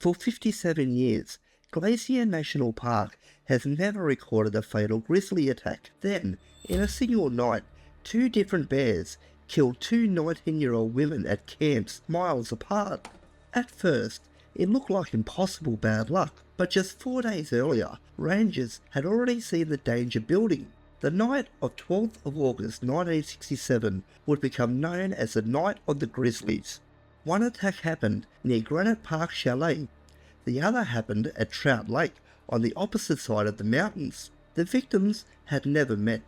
For 57 years, Glacier National Park has never recorded a fatal grizzly attack. Then, in a single night, 2 different bears killed 2 19-year-old women at camps miles apart. At first, it looked like impossible bad luck, but just 4 days earlier, rangers had already seen the danger building. The night of 12th of August 1967 would become known as the Night of the Grizzlies. One attack happened near Granite Park Chalet. The other happened at Trout Lake on the opposite side of the mountains. The victims had never met.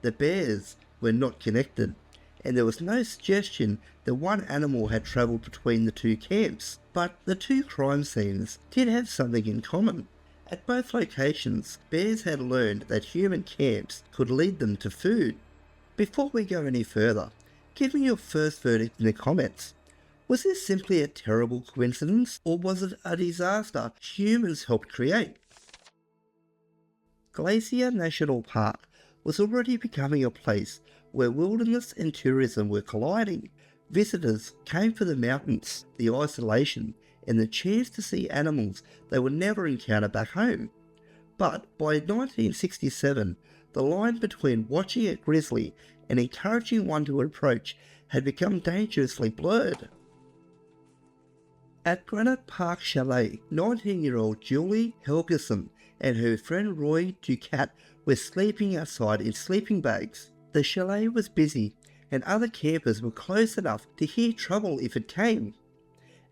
The bears were not connected, and there was no suggestion that one animal had travelled between the 2 camps. But the 2 crime scenes did have something in common. At both locations, bears had learned that human camps could lead them to food. Before we go any further, give me your first verdict in the comments. Was this simply a terrible coincidence, or was it a disaster humans helped create? Glacier National Park was already becoming a place where wilderness and tourism were colliding. Visitors came for the mountains, the isolation, and the chance to see animals they would never encounter back home. But by 1967, the line between watching a grizzly and encouraging one to approach had become dangerously blurred. At Granite Park Chalet, 19-year-old Julie Helgeson and her friend Roy Ducat were sleeping outside in sleeping bags. The chalet was busy, and other campers were close enough to hear trouble if it came.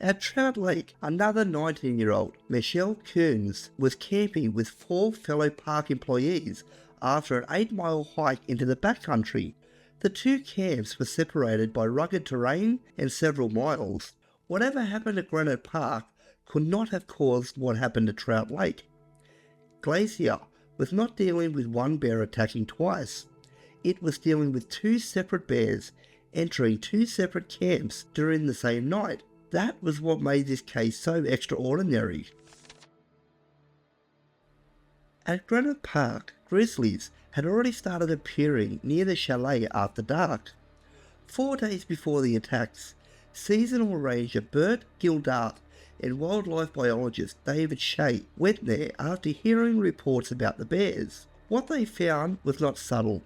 At Trout Lake, another 19-year-old, Michele Koons, was camping with 4 fellow park employees after an 8-mile hike into the backcountry. The 2 camps were separated by rugged terrain and several miles. Whatever happened at Granite Park could not have caused what happened at Trout Lake. Glacier was not dealing with one bear attacking twice. It was dealing with 2 separate bears entering 2 separate camps during the same night. That was what made this case so extraordinary. At Granite Park, grizzlies had already started appearing near the chalet after dark. 4 days before the attacks, seasonal ranger Bert Gildart and wildlife biologist David Shea went there after hearing reports about the bears. What they found was not subtle.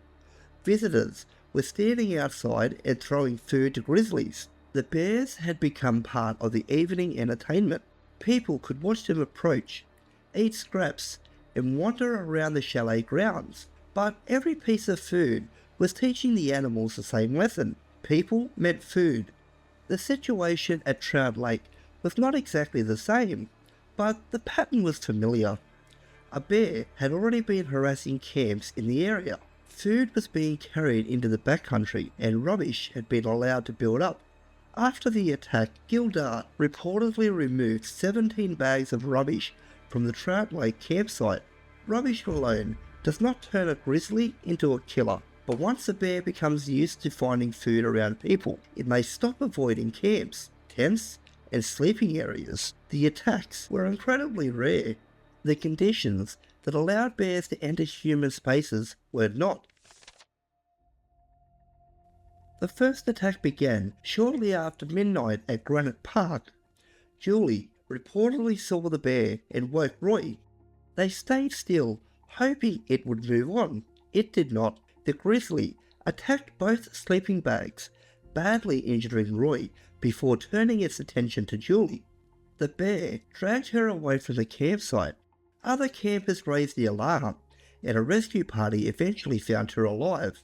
Visitors were standing outside and throwing food to grizzlies. The bears had become part of the evening entertainment. People could watch them approach, eat scraps, and wander around the chalet grounds. But every piece of food was teaching the animals the same lesson. People meant food. The situation at Trout Lake was not exactly the same, but the pattern was familiar. A bear had already been harassing camps in the area. Food was being carried into the backcountry, and rubbish had been allowed to build up. After the attack, Gildart reportedly removed 17 bags of rubbish from the Trout Lake campsite. Rubbish alone does not turn a grizzly into a killer, but once a bear becomes used to finding food around people, it may stop avoiding camps, tents, and sleeping areas. The attacks were incredibly rare. The conditions that allowed bears to enter human spaces were not. The first attack began shortly after midnight at Granite Park. Julie reportedly saw the bear and woke Roy. They stayed still, hoping it would move on. It did not. The grizzly attacked both sleeping bags, badly injuring Roy before turning its attention to Julie. The bear dragged her away from the campsite. Other campers raised the alarm, and a rescue party eventually found her alive.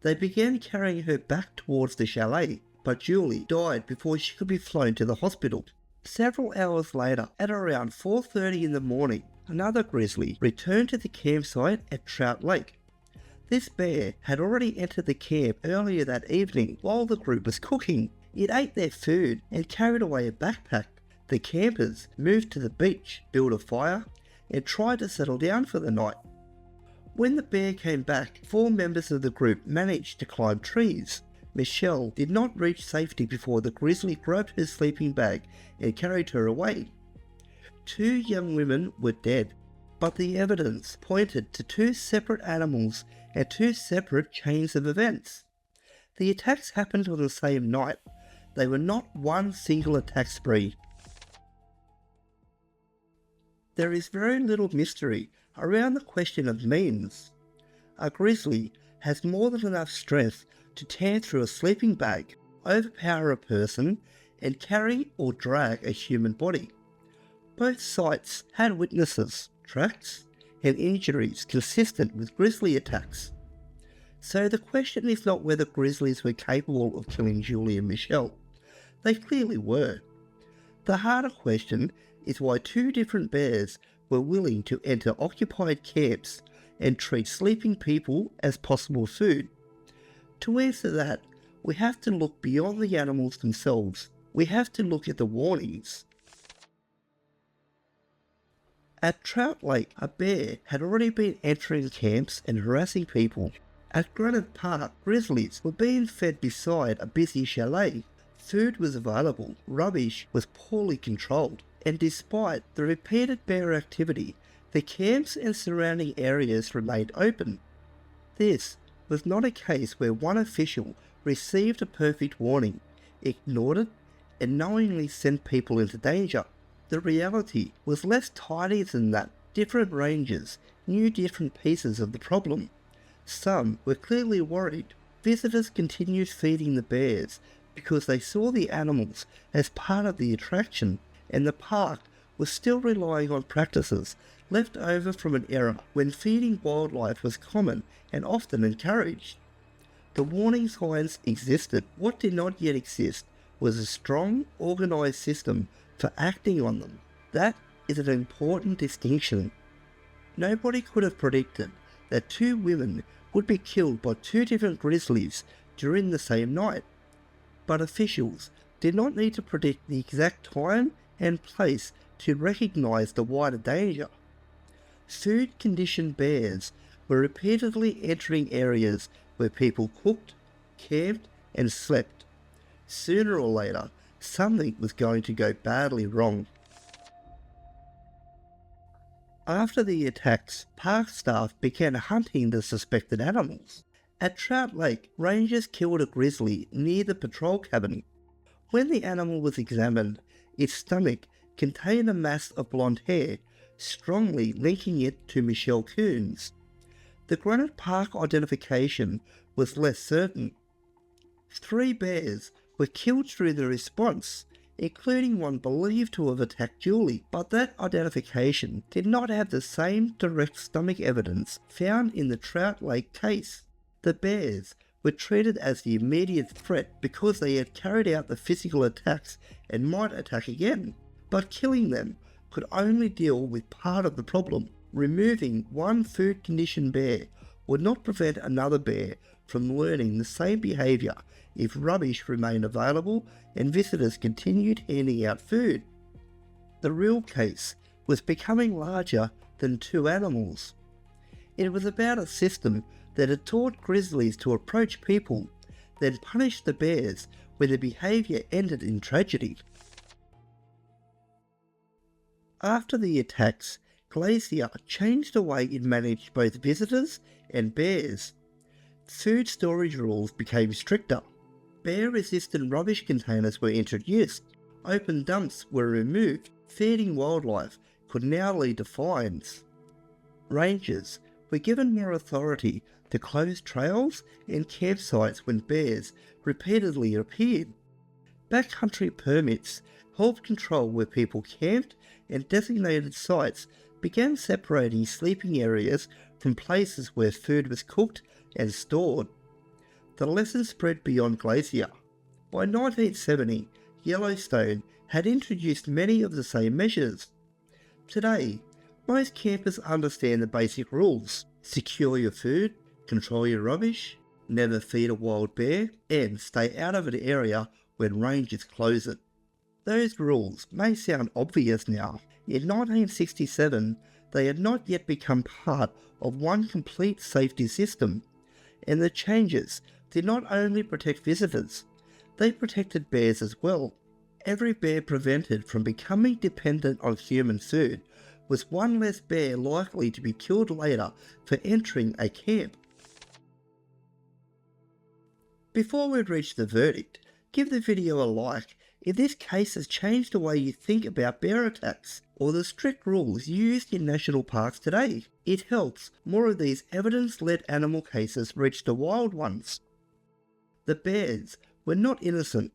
They began carrying her back towards the chalet, but Julie died before she could be flown to the hospital. Several hours later, at around 4:30 in the morning, another grizzly returned to the campsite at Trout Lake. This bear had already entered the camp earlier that evening while the group was cooking. It ate their food and carried away a backpack. The campers moved to the beach, built a fire, and tried to settle down for the night. When the bear came back, 4 members of the group managed to climb trees. Michele did not reach safety before the grizzly grabbed her sleeping bag and carried her away. 2 young women were dead, but the evidence pointed to 2 separate animals and 2 separate chains of events. The attacks happened on the same night. They were not one single attack spree. There is very little mystery around the question of means. A grizzly has more than enough strength to tear through a sleeping bag, overpower a person, and carry or drag a human body. Both sites had witnesses, tracks, and injuries consistent with grizzly attacks. So the question is not whether grizzlies were capable of killing Julie and Michele. They clearly were. The harder question is why two different bears were willing to enter occupied camps and treat sleeping people as possible food. To answer that, we have to look beyond the animals themselves. We have to look at the warnings. At Trout Lake, a bear had already been entering camps and harassing people. At Granite Park, grizzlies were being fed beside a busy chalet. Food was available, rubbish was poorly controlled, and despite the repeated bear activity, the camps and surrounding areas remained open. This was not a case where one official received a perfect warning, ignored it, and knowingly sent people into danger. The reality was less tidy than that. Different rangers knew different pieces of the problem. Some were clearly worried. Visitors continued feeding the bears because they saw the animals as part of the attraction, and the park was still relying on practices left over from an era when feeding wildlife was common and often encouraged. The warning signs existed. What did not yet exist was a strong, organised system for acting on them. That is an important distinction. Nobody could have predicted that two women would be killed by two different grizzlies during the same night. But officials did not need to predict the exact time and place to recognise the wider danger. Food-conditioned bears were repeatedly entering areas where people cooked, camped, and slept. Sooner or later, something was going to go badly wrong. After the attacks, park staff began hunting the suspected animals. At Trout Lake, rangers killed a grizzly near the patrol cabin. When the animal was examined, its stomach contained a mass of blonde hair, strongly linking it to Michele Koons. The Granite Park identification was less certain. 3 bears were killed through the response, including one believed to have attacked Julie, but that identification did not have the same direct stomach evidence found in the Trout Lake case. The bears were treated as the immediate threat because they had carried out the physical attacks and might attack again, but killing them could only deal with part of the problem. Removing one food-conditioned bear would not prevent another bear from learning the same behaviour if rubbish remained available and visitors continued handing out food. The real case was becoming larger than 2 animals. It was about a system that had taught grizzlies to approach people, then punish the bears when the behaviour ended in tragedy. After the attacks, Glacier changed the way it managed both visitors and bears. Food storage rules became stricter. Bear-resistant rubbish containers were introduced. Open dumps were removed. Feeding wildlife could now lead to fines. Rangers were given more authority to close trails and campsites when bears repeatedly appeared. Backcountry permits helped control where people camped, and designated sites began separating sleeping areas from places where food was cooked and stored. The lesson spread beyond Glacier. By 1970, Yellowstone had introduced many of the same measures. Today, most campers understand the basic rules: secure your food, control your rubbish, never feed a wild bear, and stay out of an area when rangers close it. Those rules may sound obvious now. In 1967, they had not yet become part of one complete safety system, and the changes did not only protect visitors, they protected bears as well. Every bear prevented from becoming dependent on human food was one less bear likely to be killed later for entering a camp. Before we reach the verdict, give the video a like If this case has changed the way you think about bear attacks, or the strict rules used in national parks today, it helps more of these evidence-led animal cases reach the wild ones. The bears were not innocent.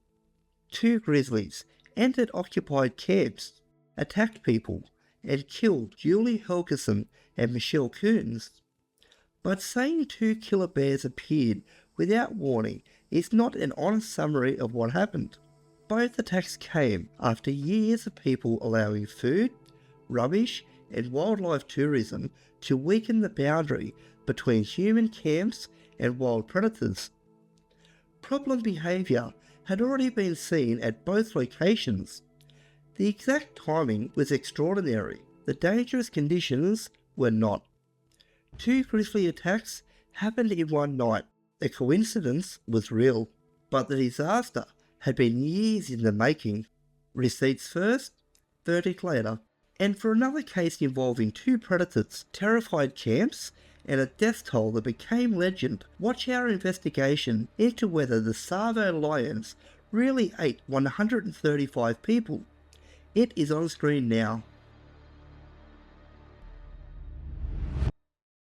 2 grizzlies entered occupied camps, attacked people, and killed Julie Helgeson and Michele Koons. But saying 2 killer bears appeared without warning is not an honest summary of what happened. Both attacks came after years of people allowing food, rubbish, and wildlife tourism to weaken the boundary between human camps and wild predators. Problem behaviour had already been seen at both locations. The exact timing was extraordinary. The dangerous conditions were not. 2 grizzly attacks happened in one night. The coincidence was real, but the disaster had been years in the making. Receipts first, verdict later. And for another case involving 2 predators, terrified camps, and a death toll that became legend, watch our investigation into whether the Savo lions really ate 135 people. It is on screen now.